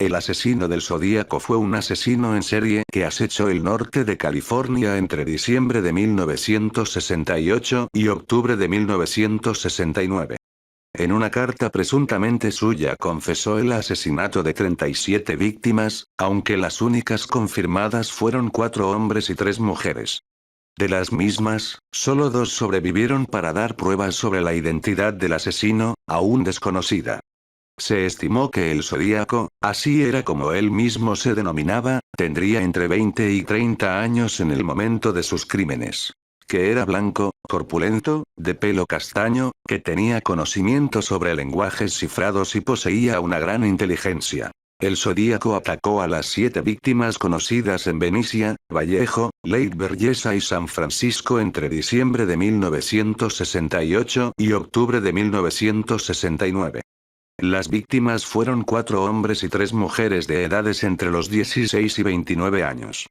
El asesino del Zodíaco fue un asesino en serie que acechó el norte de California entre diciembre de 1968 y octubre de 1969. En una carta presuntamente suya confesó el asesinato de 37 víctimas, aunque las únicas confirmadas fueron 4 hombres y 3 mujeres. De las mismas, solo 2 sobrevivieron para dar pruebas sobre la identidad del asesino, aún desconocida. Se estimó que el Zodíaco, así era como él mismo se denominaba, tendría entre 20 y 30 años en el momento de sus crímenes. Que era blanco, corpulento, de pelo castaño, que tenía conocimiento sobre lenguajes cifrados y poseía una gran inteligencia. El Zodíaco atacó a las 7 víctimas conocidas en Benicia, Vallejo, Lake Berryessa y San Francisco entre diciembre de 1968 y octubre de 1969. Las víctimas fueron 4 hombres y 3 mujeres de edades entre los 16 y 29 años.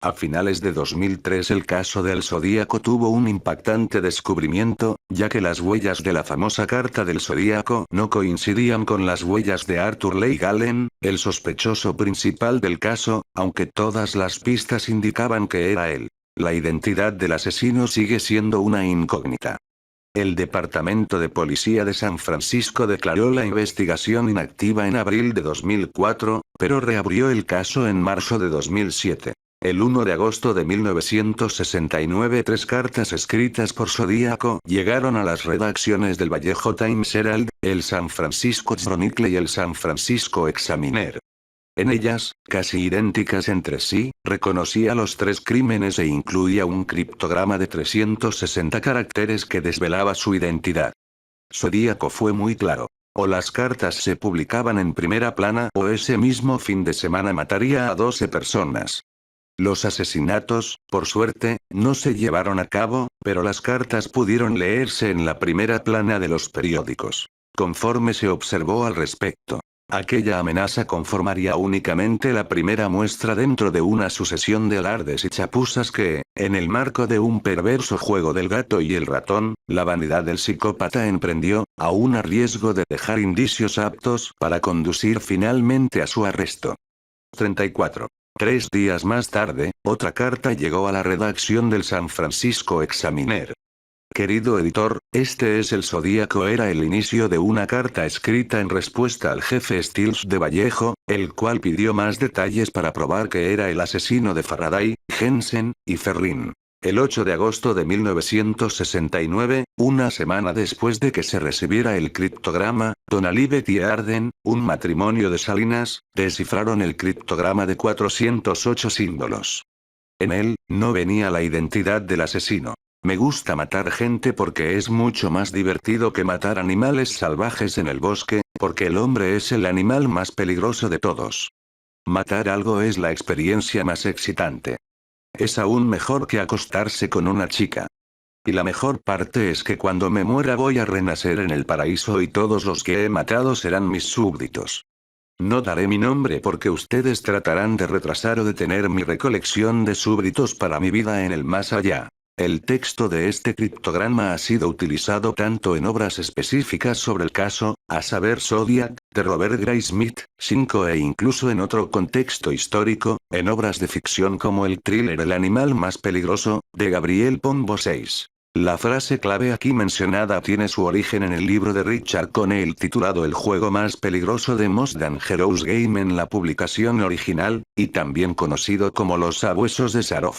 A finales de 2003 el caso del Zodíaco tuvo un impactante descubrimiento, ya que las huellas de la famosa carta del Zodíaco no coincidían con las huellas de Arthur Leigh Allen, el sospechoso principal del caso, aunque todas las pistas indicaban que era él. La identidad del asesino sigue siendo una incógnita. El Departamento de Policía de San Francisco declaró la investigación inactiva en abril de 2004, pero reabrió el caso en marzo de 2007. El 1 de agosto de 1969 3 cartas escritas por Zodíaco llegaron a las redacciones del Vallejo Times Herald, el San Francisco Chronicle y el San Francisco Examiner. En ellas, casi idénticas entre sí, reconocía los 3 crímenes e incluía un criptograma de 360 caracteres que desvelaba su identidad. Zodíaco fue muy claro. O las cartas se publicaban en primera plana o ese mismo fin de semana mataría a 12 personas. Los asesinatos, por suerte, no se llevaron a cabo, pero las cartas pudieron leerse en la primera plana de los periódicos. Conforme se observó al respecto, aquella amenaza conformaría únicamente la primera muestra dentro de una sucesión de alardes y chapuzas que, en el marco de un perverso juego del gato y el ratón, la vanidad del psicópata emprendió, aún a riesgo de dejar indicios aptos para conducir finalmente a su arresto. 34. 3 días más tarde, otra carta llegó a la redacción del San Francisco Examiner. Querido editor, este es el Zodíaco. Era el inicio de una carta escrita en respuesta al jefe Stills de Vallejo, el cual pidió más detalles para probar que era el asesino de Faraday, Jensen y Ferrin. El 8 de agosto de 1969, una semana después de que se recibiera el criptograma, Don Alibet y Arden, un matrimonio de Salinas, descifraron el criptograma de 408 símbolos. En él, no venía la identidad del asesino. Me gusta matar gente porque es mucho más divertido que matar animales salvajes en el bosque, porque el hombre es el animal más peligroso de todos. Matar algo es la experiencia más excitante. Es aún mejor que acostarse con una chica. Y la mejor parte es que cuando me muera voy a renacer en el paraíso y todos los que he matado serán mis súbditos. No daré mi nombre porque ustedes tratarán de retrasar o detener mi recolección de súbditos para mi vida en el más allá. El texto de este criptograma ha sido utilizado tanto en obras específicas sobre el caso, a saber Zodiac, de Robert Graysmith, 5 e incluso en otro contexto histórico, en obras de ficción como el thriller El animal más peligroso, de Gabriel Pombo 6. La frase clave aquí mencionada tiene su origen en el libro de Richard Connell titulado El juego más peligroso de Most Dangerous Game en la publicación original, y también conocido como Los sabuesos de Sarov.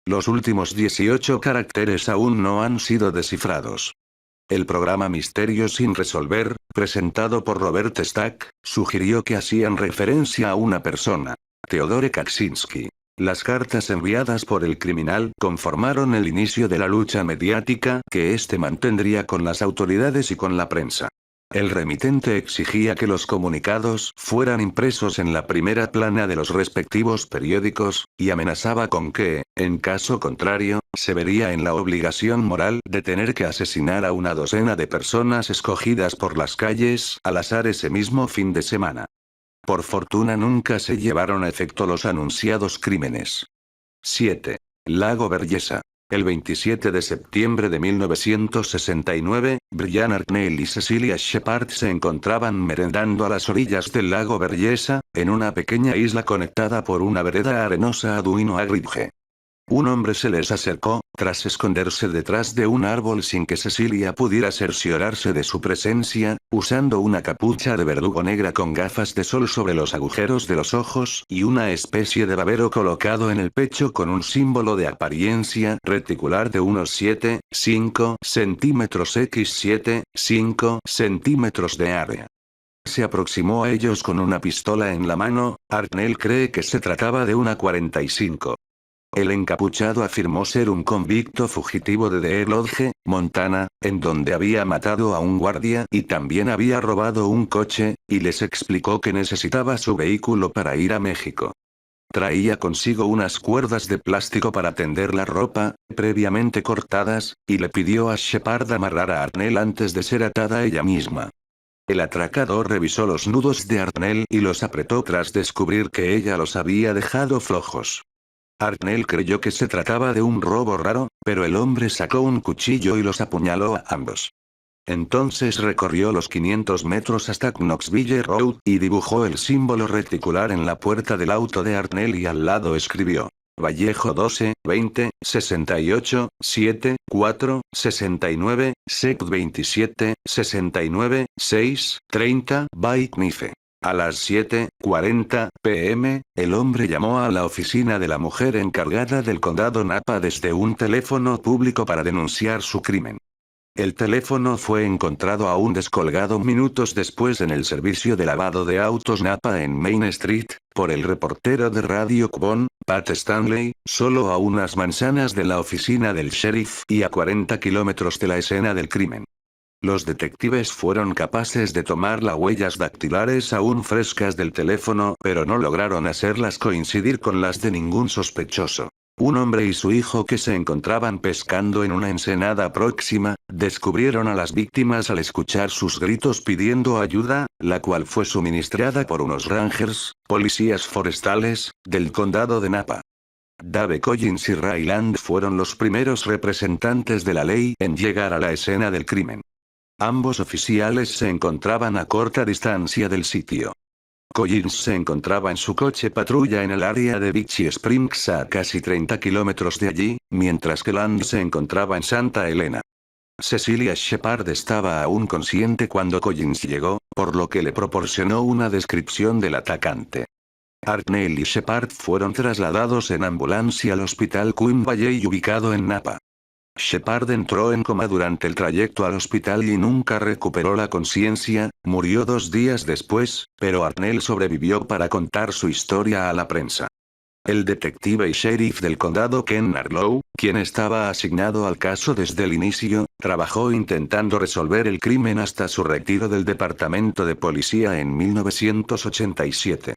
Los últimos 18 caracteres aún no han sido descifrados. El programa Misterio sin resolver, presentado por Robert Stack, sugirió que hacían referencia a una persona. Theodore Kaczynski. Las cartas enviadas por el criminal conformaron el inicio de la lucha mediática que éste mantendría con las autoridades y con la prensa. El remitente exigía que los comunicados fueran impresos en la primera plana de los respectivos periódicos, y amenazaba con que, en caso contrario, se vería en la obligación moral de tener que asesinar a una docena de personas escogidas por las calles al azar ese mismo fin de semana. Por fortuna nunca se llevaron a efecto los anunciados crímenes. 7. Lago Berryessa. El 27 de septiembre de 1969, Brian Arknell y Cecilia Shepard se encontraban merendando a las orillas del lago Berryessa, en una pequeña isla conectada por una vereda arenosa a Duino Agridge. Un hombre se les acercó, tras esconderse detrás de un árbol sin que Cecilia pudiera cerciorarse de su presencia, usando una capucha de verdugo negra con gafas de sol sobre los agujeros de los ojos y una especie de babero colocado en el pecho con un símbolo de apariencia reticular de unos 7,5 centímetros x 7,5 centímetros de área. Se aproximó a ellos con una pistola en la mano. Hartnell cree que se trataba de una 45. El encapuchado afirmó ser un convicto fugitivo de Deer Lodge, Montana, en donde había matado a un guardia y también había robado un coche, y les explicó que necesitaba su vehículo para ir a México. Traía consigo unas cuerdas de plástico para tender la ropa, previamente cortadas, y le pidió a Shepard amarrar a Hartnell antes de ser atada ella misma. El atracador revisó los nudos de Hartnell y los apretó tras descubrir que ella los había dejado flojos. Hartnell creyó que se trataba de un robo raro, pero el hombre sacó un cuchillo y los apuñaló a ambos. Entonces recorrió los 500 metros hasta Knoxville Road y dibujó el símbolo reticular en la puerta del auto de Hartnell y al lado escribió: Vallejo 12, 20, 68, 7, 4, 69, SEC 27, 69, 6, 30, by Knife. A las 7:40 p.m., el hombre llamó a la oficina de la mujer encargada del condado Napa desde un teléfono público para denunciar su crimen. El teléfono fue encontrado aún descolgado minutos después en el servicio de lavado de autos Napa en Main Street, por el reportero de Radio Cubón, Pat Stanley, solo a unas manzanas de la oficina del sheriff y a 40 kilómetros de la escena del crimen. Los detectives fueron capaces de tomar las huellas dactilares aún frescas del teléfono, pero no lograron hacerlas coincidir con las de ningún sospechoso. Un hombre y su hijo que se encontraban pescando en una ensenada próxima, descubrieron a las víctimas al escuchar sus gritos pidiendo ayuda, la cual fue suministrada por unos rangers, policías forestales, del condado de Napa. Dave Collins y Ray Land fueron los primeros representantes de la ley en llegar a la escena del crimen. Ambos oficiales se encontraban a corta distancia del sitio. Collins se encontraba en su coche patrulla en el área de Beachy Springs a casi 30 kilómetros de allí, mientras que Land se encontraba en Santa Elena. Cecilia Shepard estaba aún consciente cuando Collins llegó, por lo que le proporcionó una descripción del atacante. Hartnell y Shepard fueron trasladados en ambulancia al hospital Queen Valley ubicado en Napa. Shepard entró en coma durante el trayecto al hospital y nunca recuperó la conciencia, murió 2 días después, pero Hartnell sobrevivió para contar su historia a la prensa. El detective y sheriff del condado Ken Narlow, quien estaba asignado al caso desde el inicio, trabajó intentando resolver el crimen hasta su retiro del departamento de policía en 1987.